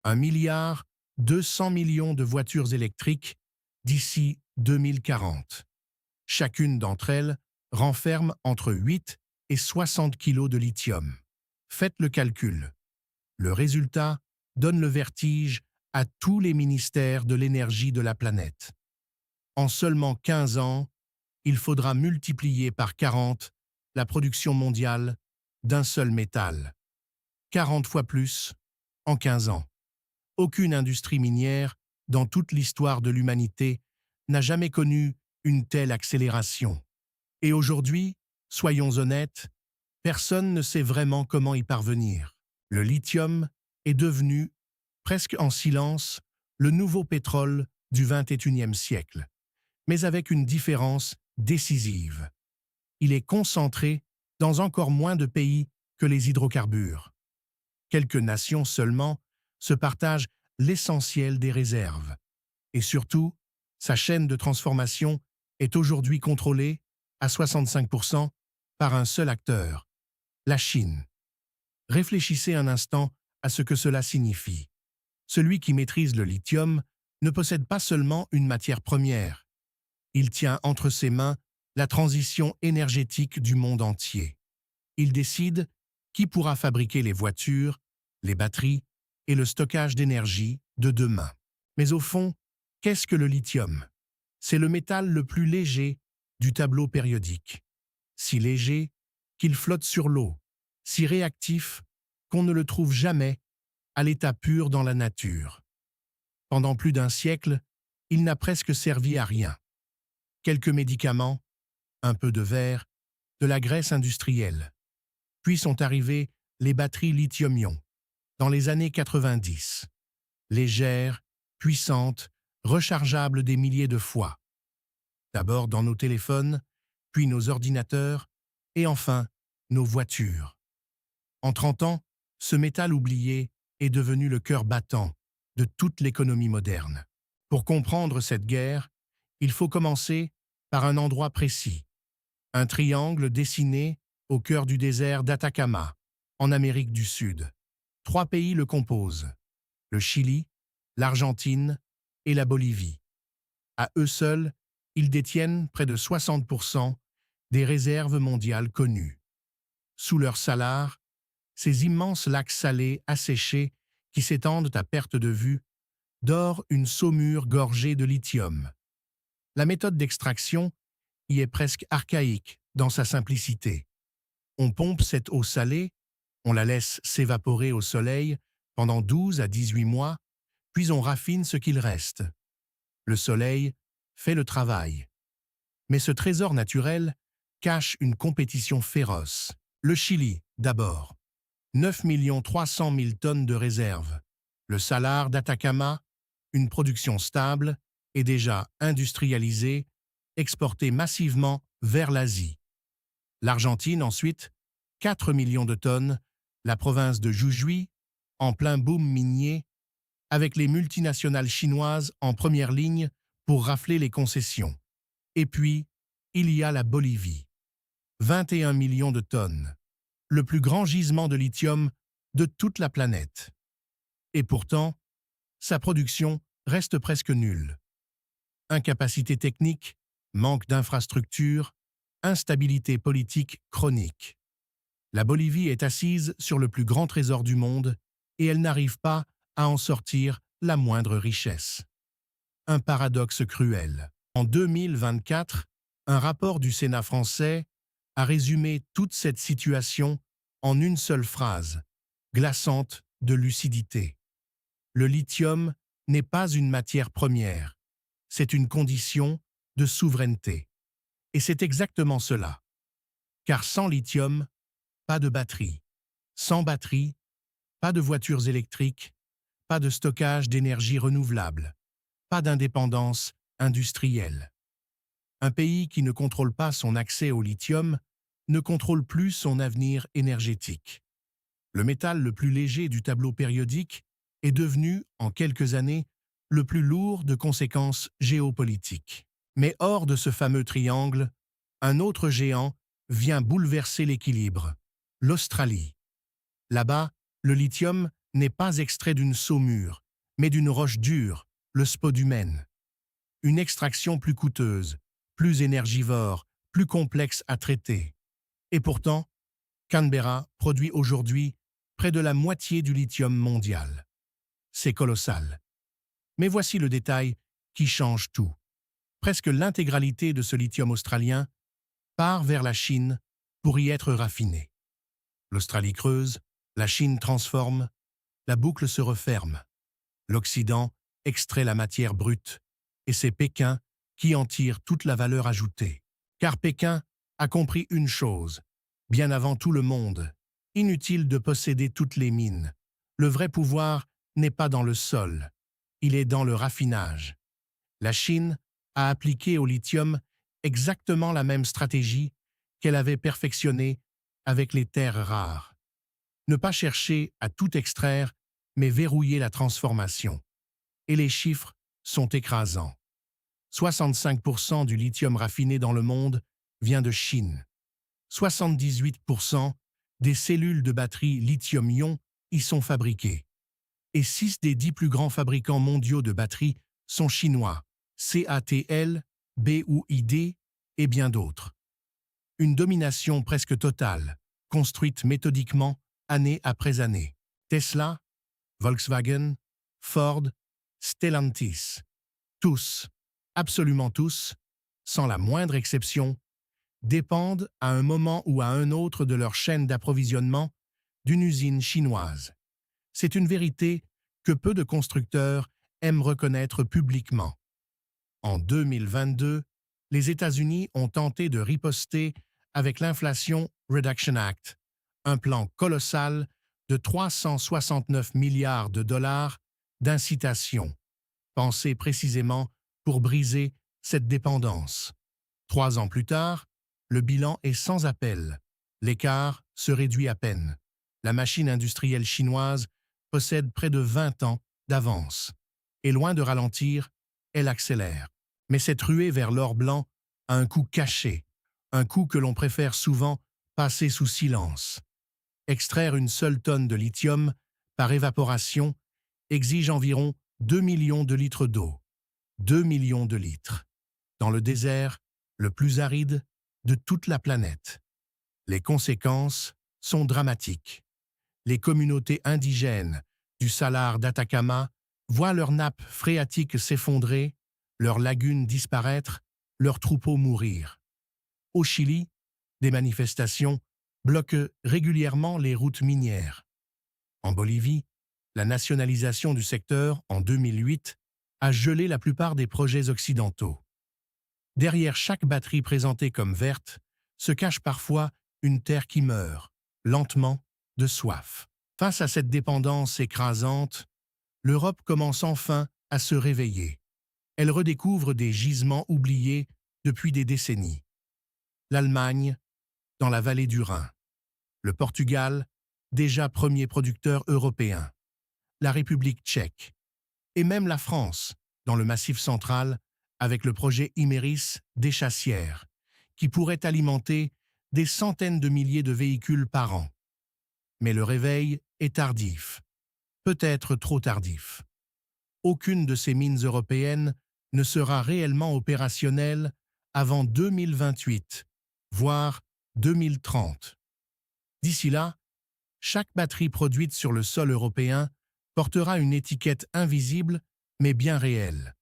1,2 milliard de voitures électriques d'ici 2040. Chacune d'entre elles renferme entre 8 et 60 kilos de lithium. Faites le calcul. Le résultat donne le vertige à tous les ministères de l'énergie de la planète. En seulement 15 ans, il faudra multiplier par 40 la production mondiale d'un seul métal. 40 fois plus en 15 ans. Aucune industrie minière, dans toute l'histoire de l'humanité, n'a jamais connu une telle accélération. Et aujourd'hui, soyons honnêtes, personne ne sait vraiment comment y parvenir. Le lithium est devenu, presque en silence, le nouveau pétrole du XXIe siècle, mais avec une différence décisive. Il est concentré dans encore moins de pays que les hydrocarbures. Quelques nations seulement se partagent l'essentiel des réserves. Et surtout, sa chaîne de transformation est aujourd'hui contrôlée à 65% par un seul acteur, la Chine. Réfléchissez un instant à ce que cela signifie. Celui qui maîtrise le lithium ne possède pas seulement une matière première. Il tient entre ses mains la transition énergétique du monde entier. Il décide qui pourra fabriquer les voitures, les batteries et le stockage d'énergie de demain. Mais au fond, qu'est-ce que le lithium? C'est le métal le plus léger du tableau périodique. Si léger qu'il flotte sur l'eau, si réactif qu'on ne le trouve jamais à l'état pur dans la nature. Pendant plus d'un siècle, il n'a presque servi à rien. Quelques médicaments, un peu de verre, de la graisse industrielle. Puis sont arrivées les batteries lithium-ion, dans les années 90. Légères, puissantes, rechargeables des milliers de fois. D'abord dans nos téléphones, puis nos ordinateurs, et enfin nos voitures. En 30 ans, ce métal oublié est devenu le cœur battant de toute l'économie moderne. Pour comprendre cette guerre, il faut commencer par un endroit précis. Un triangle dessiné au cœur du désert d'Atacama, en Amérique du Sud. 3 pays le composent, le Chili, l'Argentine et la Bolivie. À eux seuls, ils détiennent près de 60% des réserves mondiales connues. Sous leur salar, ces immenses lacs salés asséchés qui s'étendent à perte de vue dore une saumure gorgée de lithium. La méthode d'extraction y est presque archaïque dans sa simplicité. On pompe cette eau salée, on la laisse s'évaporer au soleil pendant 12 à 18 mois, puis on raffine ce qu'il reste. Le soleil fait le travail. Mais ce trésor naturel cache une compétition féroce. Le Chili, d'abord. 9 300 000 tonnes de réserves. Le salar d'Atacama, une production stable et déjà industrialisée, exportée massivement vers l'Asie. L'Argentine, ensuite, 4 millions de tonnes, la province de Jujuy, en plein boom minier, avec les multinationales chinoises en première ligne pour rafler les concessions. Et puis, il y a la Bolivie. 21 millions de tonnes, le plus grand gisement de lithium de toute la planète. Et pourtant, sa production reste presque nulle. Incapacité technique, manque d'infrastructures, instabilité politique chronique. La Bolivie est assise sur le plus grand trésor du monde et elle n'arrive pas à en sortir la moindre richesse. Un paradoxe cruel. En 2024, un rapport du Sénat français a résumé toute cette situation en une seule phrase, glaçante de lucidité. Le lithium n'est pas une matière première, c'est une condition de souveraineté. Et c'est exactement cela. Car sans lithium, pas de batterie. Sans batterie, pas de voitures électriques, pas de stockage d'énergie renouvelable, pas d'indépendance industrielle. Un pays qui ne contrôle pas son accès au lithium ne contrôle plus son avenir énergétique. Le métal le plus léger du tableau périodique est devenu, en quelques années, le plus lourd de conséquences géopolitiques. Mais hors de ce fameux triangle, un autre géant vient bouleverser l'équilibre, l'Australie. Là-bas, le lithium n'est pas extrait d'une saumure, mais d'une roche dure, le spodumène. Une extraction plus coûteuse, plus énergivore, plus complexe à traiter. Et pourtant, Canberra produit aujourd'hui près de la moitié du lithium mondial. C'est colossal. Mais voici le détail qui change tout. Presque l'intégralité de ce lithium australien part vers la Chine pour y être raffiné. L'Australie creuse, la Chine transforme, la boucle se referme. L'Occident extrait la matière brute, et c'est Pékin qui en tire toute la valeur ajoutée. Car Pékin a compris une chose, bien avant tout le monde, inutile de posséder toutes les mines. Le vrai pouvoir n'est pas dans le sol, il est dans le raffinage. La Chine a appliqué au lithium exactement la même stratégie qu'elle avait perfectionnée avec les terres rares. Ne pas chercher à tout extraire, mais verrouiller la transformation. Et les chiffres sont écrasants. 65% du lithium raffiné dans le monde vient de Chine. 78% des cellules de batterie lithium-ion y sont fabriquées. Et 6 des 10 plus grands fabricants mondiaux de batteries sont chinois, CATL, BYD et bien d'autres. Une domination presque totale, construite méthodiquement année après année. Tesla, Volkswagen, Ford, Stellantis. Tous, absolument tous, sans la moindre exception, dépendent à un moment ou à un autre de leur chaîne d'approvisionnement d'une usine chinoise. C'est une vérité que peu de constructeurs aiment reconnaître publiquement. En 2022, les États-Unis ont tenté de riposter avec l'Inflation Reduction Act, un plan colossal de 369 milliards de dollars d'incitation, pensé précisément pour briser cette dépendance. 3 ans plus tard, le bilan est sans appel. L'écart se réduit à peine. La machine industrielle chinoise possède près de 20 ans d'avance. Et loin de ralentir, elle accélère. Mais cette ruée vers l'or blanc a un coût caché, un coût que l'on préfère souvent passer sous silence. Extraire une seule tonne de lithium par évaporation exige environ 2 millions de litres d'eau. 2 millions de litres. Dans le désert, le plus aride de toute la planète. Les conséquences sont dramatiques. Les communautés indigènes du Salar d'Atacama voient leurs nappes phréatiques s'effondrer, leurs lagunes disparaître, leurs troupeaux mourir. Au Chili, des manifestations bloquent régulièrement les routes minières. En Bolivie, la nationalisation du secteur en 2008 a gelé la plupart des projets occidentaux. Derrière chaque batterie présentée comme verte se cache parfois une terre qui meurt, lentement, de soif. Face à cette dépendance écrasante, l'Europe commence enfin à se réveiller. Elle redécouvre des gisements oubliés depuis des décennies. L'Allemagne, dans la vallée du Rhin. Le Portugal, déjà premier producteur européen. La République tchèque. Et même la France, dans le Massif central, avec le projet Imerys des Chassières, qui pourrait alimenter des centaines de milliers de véhicules par an. Mais le réveil est tardif, peut-être trop tardif. Aucune de ces mines européennes ne sera réellement opérationnelle avant 2028, voire 2030. D'ici là, chaque batterie produite sur le sol européen portera une étiquette invisible mais bien réelle.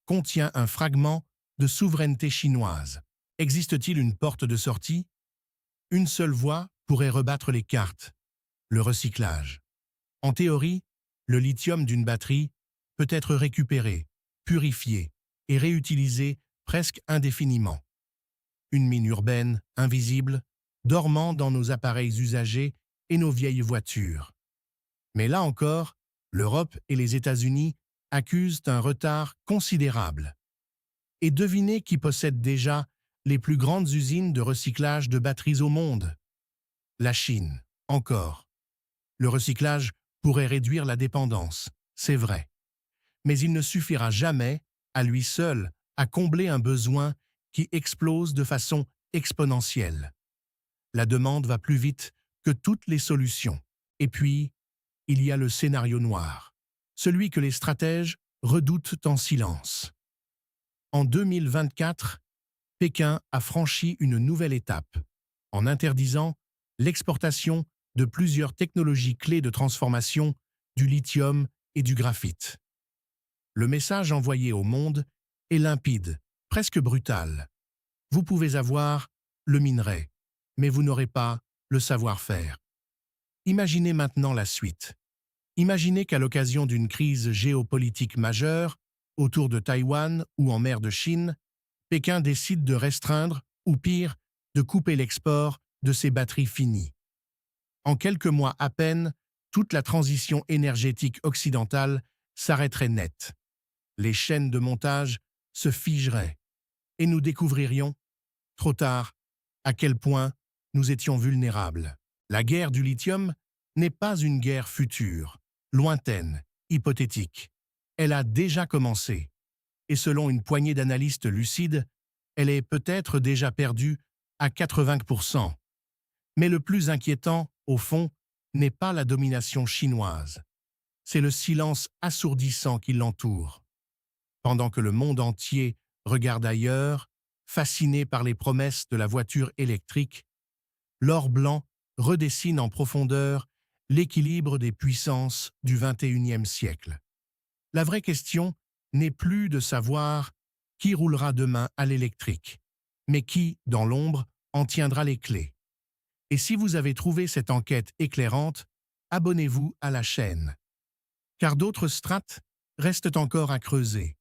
Contient un fragment de souveraineté chinoise. Existe-t-il une porte de sortie? Une seule voie pourrait rebattre les cartes. Le recyclage. En théorie, le lithium d'une batterie peut être récupéré, purifié et réutilisé presque indéfiniment. Une mine urbaine, invisible, dormant dans nos appareils usagés et nos vieilles voitures. Mais là encore, l'Europe et les États-Unis accusent un retard considérable. Et devinez qui possède déjà les plus grandes usines de recyclage de batteries au monde? La Chine, encore. Le recyclage pourrait réduire la dépendance, c'est vrai. Mais il ne suffira jamais, à lui seul, à combler un besoin qui explose de façon exponentielle. La demande va plus vite que toutes les solutions. Et puis, il y a le scénario noir, celui que les stratèges redoutent en silence. En 2024, Pékin a franchi une nouvelle étape en interdisant l'exportation de plusieurs technologies clés de transformation du lithium et du graphite. Le message envoyé au monde est limpide, presque brutal. Vous pouvez avoir le minerai, mais vous n'aurez pas le savoir-faire. Imaginez maintenant la suite. Imaginez qu'à l'occasion d'une crise géopolitique majeure, autour de Taïwan ou en mer de Chine, Pékin décide de restreindre, ou pire, de couper l'export de ses batteries finies. En quelques mois à peine, toute la transition énergétique occidentale s'arrêterait net. Les chaînes de montage se figeraient et nous découvririons, trop tard, à quel point nous étions vulnérables. La guerre du lithium n'est pas une guerre future, lointaine, hypothétique. Elle a déjà commencé. Et selon une poignée d'analystes lucides, elle est peut-être déjà perdue à 80%. Mais le plus inquiétant, au fond, n'est pas la domination chinoise. C'est le silence assourdissant qui l'entoure. Pendant que le monde entier regarde ailleurs, fasciné par les promesses de la voiture électrique, l'or blanc redessine en profondeur l'équilibre des puissances du XXIe siècle. La vraie question n'est plus de savoir qui roulera demain à l'électrique, mais qui, dans l'ombre, en tiendra les clés. Et si vous avez trouvé cette enquête éclairante, abonnez-vous à la chaîne. Car d'autres strates restent encore à creuser.